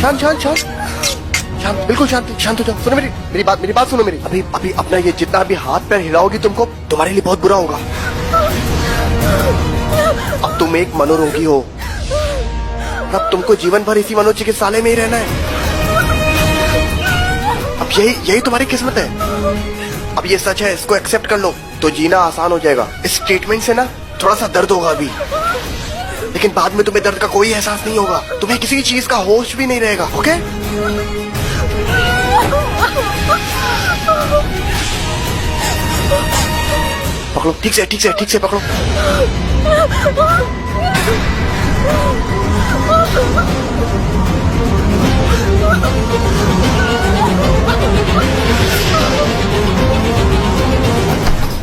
शांत शांत शांत शांत, बिल्कुल शांत, शांत हो जाओ। सुनो मेरी बात सुनो मेरी। अभी अपना ये जितना भी हाथ पैर हिलाओगी तुमको तुम्हारे लिए बहुत बुरा होगा। अब तुम एक मनोरोगी हो, अब तुमको जीवन भर इसी मनोचिकित्सालय में ही रहना है। अब यही तुम्हारी किस्मत है। अब ये सच है, इसको एक्सेप्ट कर लो तो जीना आसान हो जाएगा। इस ट्रीटमेंट से ना थोड़ा सा दर्द होगा अभी, लेकिन बाद में तुम्हें दर्द का कोई एहसास नहीं होगा, तुम्हें किसी चीज का होश भी नहीं रहेगा। ओके? पकड़ो, ठीक से पकड़ो।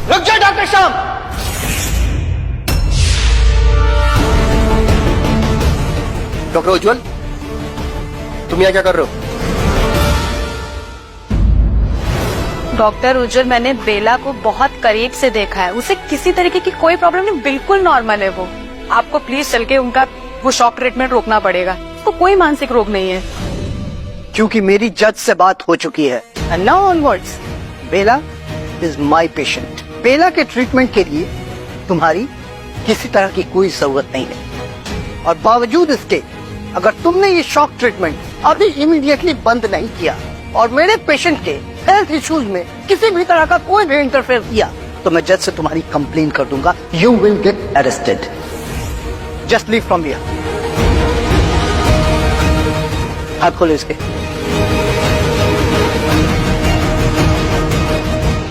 रुक जाओ डॉक्टर श्याम। डॉक्टर उज्जवल, तुम यहाँ क्या कर रहे हो? डॉक्टर उज्जवल, मैंने बेला को बहुत करीब से देखा है, उसे किसी तरीके की कोई प्रॉब्लम नहीं, बिल्कुल नॉर्मल है वो। आपको प्लीज चल के उनका वो शॉक ट्रीटमेंट रोकना पड़ेगा, उसको कोई मानसिक रोग नहीं है। क्योंकि मेरी जज से बात हो चुकी है। And now onwards Bella is my patient. Bella के ट्रीटमेंट के लिए तुम्हारी किसी तरह की कोई जरूरत नहीं है, और बावजूद इसके अगर तुमने ये शॉक ट्रीटमेंट अभी इमीडिएटली बंद नहीं किया और मेरे पेशेंट के हेल्थ इश्यूज में किसी भी तरह का कोई भी इंटरफेयर किया तो मैं जज से तुम्हारी कंप्लेन कर दूंगा। You will get arrested. Just leave from here. हाथ खोलो इसके।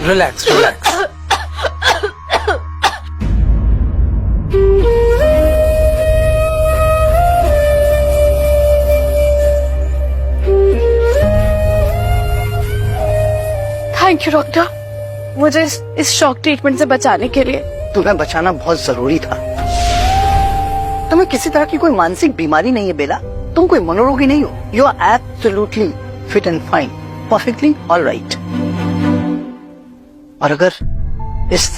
रिलैक्स। थैंक यू डॉक्टर, मुझे इस शॉक ट्रीटमेंट से बचाने के लिए। तुम्हें बचाना बहुत जरूरी था। तुम्हें किसी तरह की कोई मानसिक बीमारी नहीं है बेला, तुम कोई मनोरोगी नहीं हो। You are absolutely fit and fine, perfectly alright. और अगर इस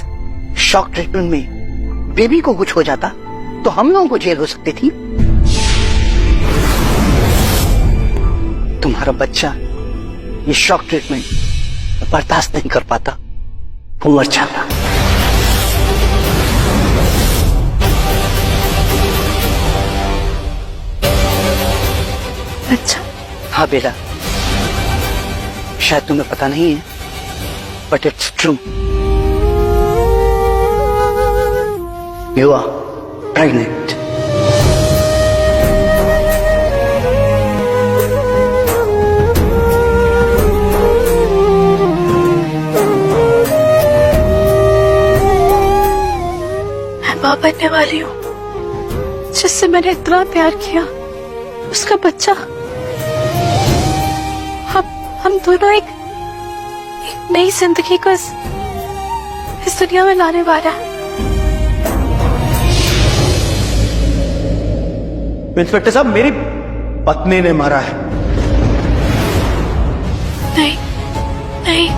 शॉक ट्रीटमेंट में बेबी को कुछ हो जाता तो हम लोगों को जेल हो सकती थी। तुम्हारा बच्चा ये शॉक ट्रीटमेंट बर्दाश्त नहीं कर पाता, वो मर जाता। अच्छा? हाँ बेला, शायद तुम्हें पता नहीं है but it's true. You are pregnant. माँ बनने वाली हूँ, जिससे मैंने इतना प्यार किया, उसका बच्चा। हम दोनों एक नई जिंदगी को इस दुनिया में लाने वाला है। इंस्पेक्टर साहब, मेरी पत्नी ने मारा है। नहीं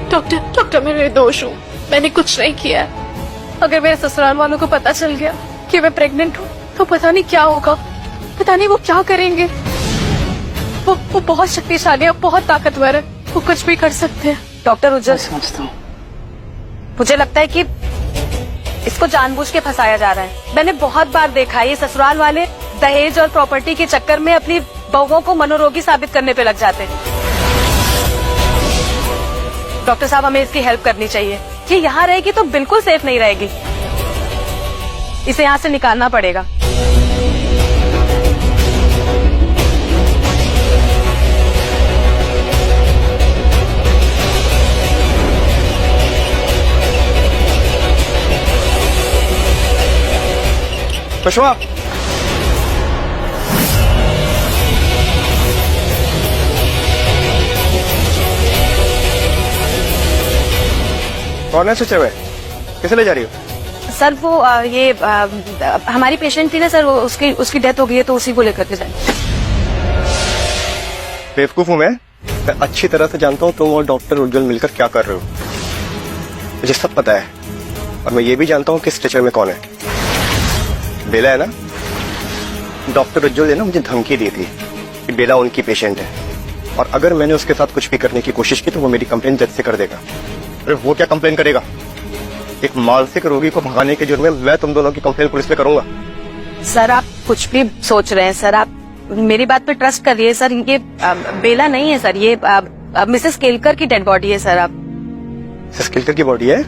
डॉक्टर, मैं निर्दोष हूँ, मैंने कुछ नहीं किया। अगर मेरे ससुराल वालों को पता चल गया कि मैं प्रेग्नेंट हूँ तो पता नहीं क्या होगा, पता नहीं वो क्या करेंगे। वो बहुत शक्तिशाली है, बहुत ताकतवर है, वो कुछ भी कर सकते हैं। डॉक्टर उज्जवल, समझता हूँ। मुझे लगता है कि इसको जानबूझ के फंसाया जा रहा है। मैंने बहुत बार देखा है ये ससुराल वाले दहेज और प्रॉपर्टी के चक्कर में अपनी बहुओं को मनोरोगी साबित करने पे लग जाते हैं। डॉक्टर साहब, हमें इसकी हेल्प करनी चाहिए। ये यहाँ रहेगी तो बिल्कुल सेफ नहीं रहेगी, इसे यहाँ से निकालना पड़ेगा। पशुआ, कौन है सोचे हुए? किसे ले जा रही हो? सर वो हमारी पेशेंट थी ना सर, उसकी डेथ हो गई है तो उसी को लेकर के जाए। बेवकूफ हूँ मैं अच्छी तरह से जानता हूँ तुम और डॉक्टर उज्जवल मिलकर क्या कर रहे हो। मुझे सब पता है, और मैं ये भी जानता हूँ कि स्ट्रेचर में कौन है। बेला है ना? डॉक्टर उज्जवल ने ना मुझे धमकी दी थी कि बेला उनकी पेशेंट है, और अगर मैंने उसके साथ कुछ भी करने की कोशिश की तो वो मेरी कंप्लेन जज से कर देगा। अरे वो क्या कंप्लेन करेगा? एक मानसिक रोगी को भगाने के जुर्म में मैं तुम दोनों की कंप्लेन पुलिस पे करूंगा। सर आप कुछ भी सोच रहे हैं सर, आप मेरी बात पे ट्रस्ट करिए सर। ये बेला नहीं है सर, ये मिसेस केलकर की डेड बॉडी है सर। आप मिसेस केलकर की बॉडी है?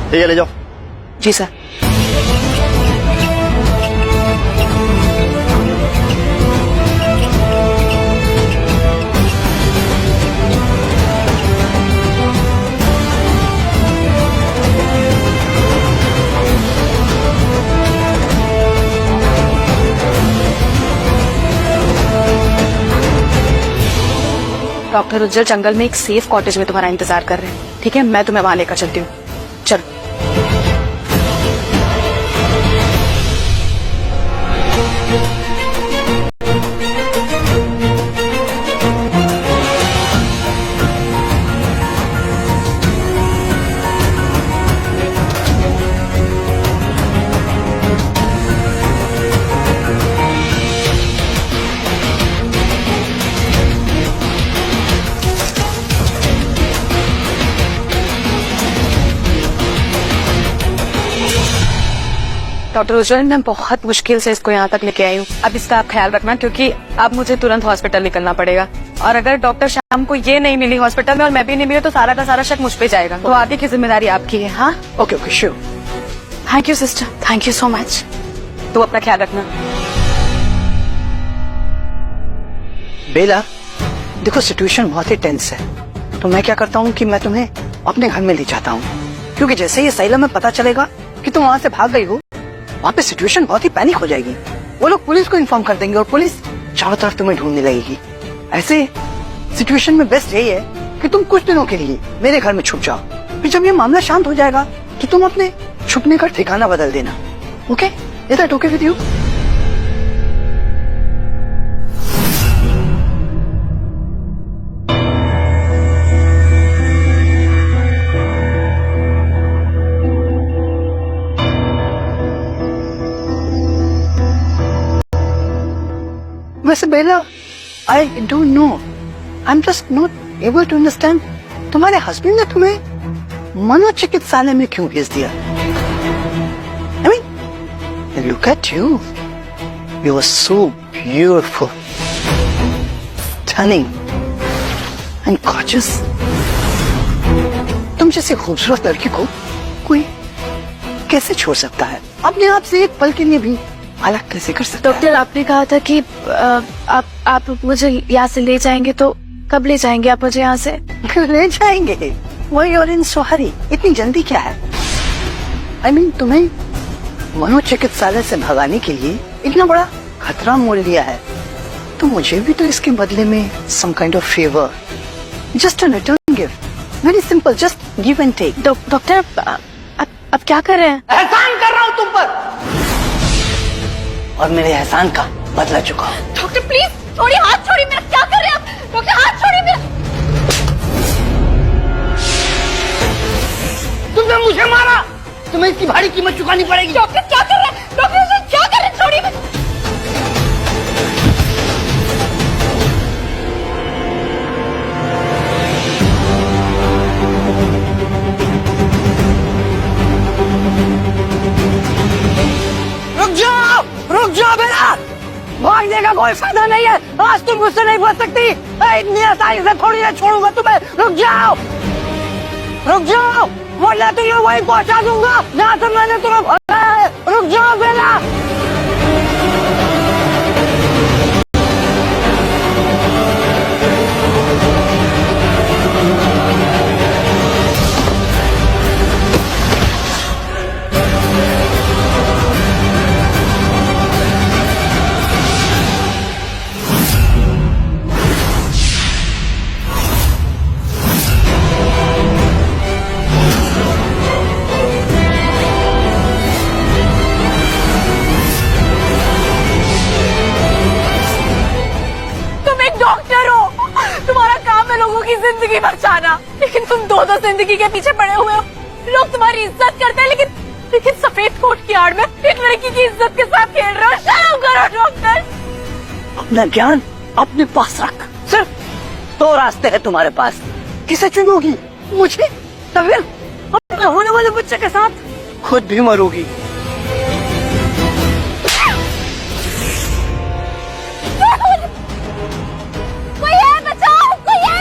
ठीक है, ले जाओ। जी सर। डॉक्टर उज्जवल जंगल में एक सेफ कॉटेज में तुम्हारा इंतजार कर रहे हैं, ठीक है? मैं तुम्हें वहां लेकर चलती हूँ, चलो। डॉक्टर उज्जवल, मैं बहुत मुश्किल से इसको यहाँ तक लेके आई हूँ। अब इसका आप ख्याल रखना, क्योंकि अब मुझे तुरंत हॉस्पिटल निकलना पड़ेगा। और अगर डॉक्टर शाम को ये नहीं मिली हॉस्पिटल में और मैं भी नहीं मिली तो सारा का सारा शक मुझ पे जाएगा। तो आगे की जिम्मेदारी आपकी है। हाँ, okay okay sure. Thank you sister, thank you so much. तो अपना ख्याल रखना। बेला, देखो सिचुएशन बहुत ही टेंस है, तो मैं क्या करता हूँ कि मैं तुम्हें अपने घर में ले जाता हूँ, क्योंकि जैसे ही साइला में पता चलेगा कि तुम वहाँ से भाग गई हो, वहाँ पे सिचुएशन बहुत ही पैनिक हो जाएगी। वो लोग पुलिस को इन्फॉर्म कर देंगे और पुलिस चारों तरफ तुम्हें ढूंढने लगेगी। ऐसे सिचुएशन में बेस्ट यही है कि तुम कुछ दिनों के लिए मेरे घर में छुप जाओ, फिर जब ये मामला शांत हो जाएगा तो तुम अपने छुपने का ठिकाना बदल देना। Okay, is that okay with you? वैसे Bella, I don't know, I am just not able to understand, तुम्हारे हस्बैंड ने तुम्हें मनोचिकित्सालय में क्यों भेज दिया? I mean, look at you, you are so beautiful, stunning and gorgeous. तुम जैसी खूबसूरत लड़की को कोई कैसे छोड़ सकता है? अपने आप से एक पल के लिए भी अलग कैसे कर सकते? डॉक्टर, आपने कहा था कि आप मुझे यहाँ से ले जाएंगे, तो कब ले जाएंगे आप मुझे यहाँ से? ले जाएंगे, वही और इन सोहरी, इतनी जल्दी क्या है? आई मीन, तुम्हें मनोचिकित्सालय से भगाने के लिए इतना बड़ा खतरा मोल लिया है, तो मुझे भी तो इसके बदले में some kind of favour, just a return gift, very simple, just give and take. Doctor, आप क्या कर रहे हैं? एहसान कर रहा हूँ तुम पर, और मेरे एहसान का बदला चुका। डॉक्टर प्लीज छोड़िए, हाथ छोड़िए मेरा। क्या कर रहे हैं आप? डॉक्टर हाथ छोड़िए मेरा। तुमने मुझे मारा, तुम्हें इसकी भारी कीमत चुकानी पड़ेगी। डॉक्टर क्या कर रहे हैं? डॉक्टर क्या कर रहे हैं? छोड़िए मेरे। रुक जाओ बेला, भागने का कोई फायदा नहीं है। आज तुम मुझसे नहीं बच सकती, इतनी आसानी से थोड़ी देर छोड़ूंगा तुम्हें। रुक जाओ, वरना तुम्हें वहीं पहुंचा दूंगा जहाँ से मैंने तुम्हें भगाया है। रुक जाओ बेला। बचाना, लेकिन तुम दो जिंदगी के पीछे पड़े हुए हो। लोग तुम्हारी इज्जत करते हैं, लेकिन सफेद कोट की आड़ में एक लड़की की इज्जत के साथ खेल रहे हो। शर्म करो डॉक्टर। अपना ज्ञान अपने पास रख। सिर्फ 2 रास्ते हैं तुम्हारे पास। किसे चुनोगी? मुझे या फिर अपने होने वाले बच्चे के साथ? खुद भी मरोगी। कोई है, बचाओ, कोई है।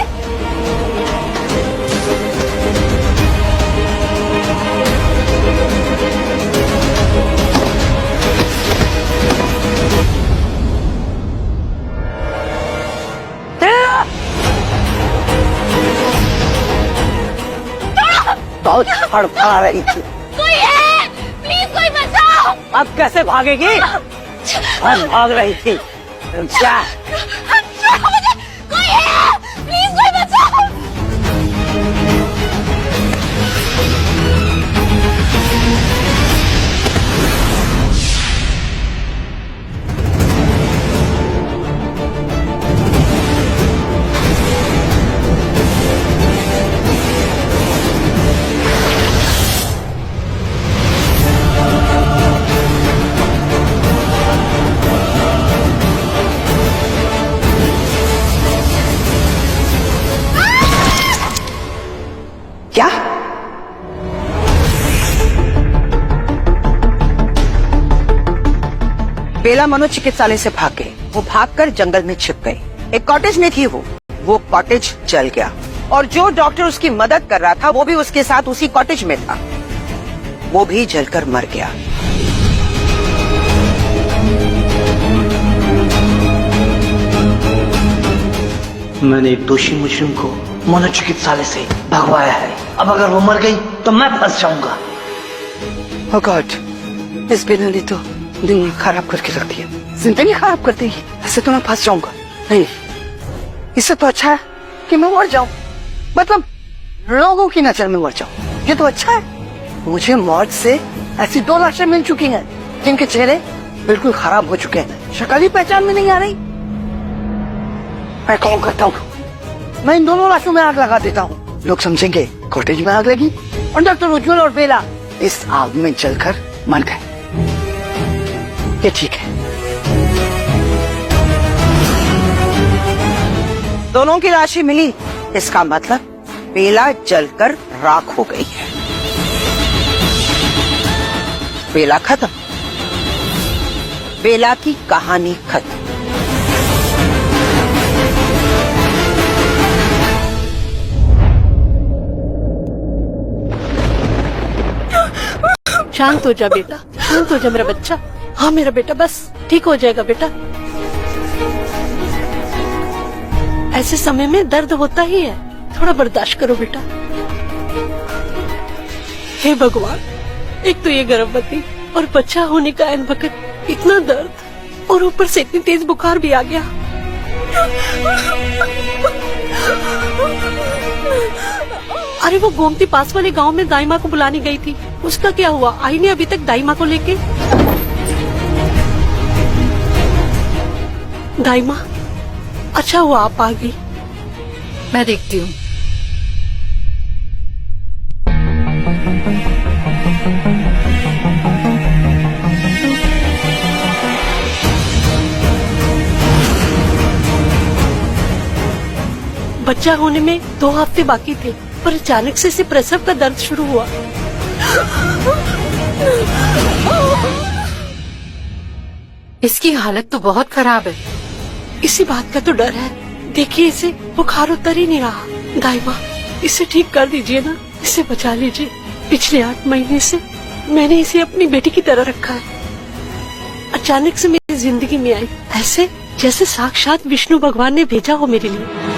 बहुत फड़फड़ा रही थी। कोई है, प्लीज कोई बचाओ। अब कैसे भागेगी? भाग रही थी। क्या? कोई है, प्लीज कोई बचाओ। क्या? बेला मनोचिकित्सालय से भाग गए। वो भागकर जंगल में छिप गए। एक कॉटेज में थी वो कॉटेज जल गया और जो डॉक्टर उसकी मदद कर रहा था वो भी उसके साथ उसी कॉटेज में था। वो भी जलकर मर गया। मैंने एक दोषी मुजरिम को मनोचिकित्सालय से भगवाया है। अब अगर वो मर गई तो मैं फंस जाऊंगा। ओह गॉड, इस बेला ने तो दुनिया खराब करके रख दिया। जिंदगी खराब कर दी। ऐसे तो मैं फंस जाऊंगा। नहीं, इससे तो अच्छा है कि मैं मर जाऊं। मतलब लोगों की नजर में मर जाऊं। ये तो अच्छा है। मुझे मौत से ऐसी 2 लाशें मिल चुकी हैं जिनके चेहरे बिल्कुल खराब हो चुके हैं। शक्ल ही पहचान में नहीं आ रही। मैं कॉल करता हूँ। मैं इन दोनों लाशों में आग लगा देता हूँ। लोग समझेंगे कॉटेज में आग लगी और डॉक्टर उज्जवल और बेला इस आग में जलकर मर गए। ये ठीक है। दोनों की लाशें मिली, इसका मतलब बेला जलकर राख हो गई है। बेला खत्म। बेला की कहानी खत्म। शांत हो जा बेटा, शांत हो जा मेरा बच्चा। हाँ मेरा बेटा, बस ठीक हो जाएगा बेटा। ऐसे समय में दर्द होता ही है, थोड़ा बर्दाश्त करो बेटा। हे भगवान, एक तो ये गर्भवती और बच्चा होने का ऐन वक्त इतना दर्द और ऊपर से इतनी तेज बुखार भी आ गया। अरे वो गोमती पास वाले गांव में दाई माँ को बुलाने गई थी, उसका क्या हुआ? आई नहीं अभी तक दाई माँ को लेके। दाई माँ, अच्छा हुआ आप आ गई। मैं देखती हूँ। बच्चा होने में 2 हफ्ते बाकी थे, पर अचानक से इसे प्रसव का दर्द शुरू हुआ। इसकी हालत तो बहुत खराब है। इसी बात का तो डर है। देखिए इसे बुखार उतर ही नहीं रहा। दाई माँ, इसे ठीक कर दीजिए ना, इसे बचा लीजिए। पिछले 8 महीने से मैंने इसे अपनी बेटी की तरह रखा है। अचानक से मेरी जिंदगी में आई, ऐसे जैसे साक्षात विष्णु भगवान ने भेजा हो मेरे लिए।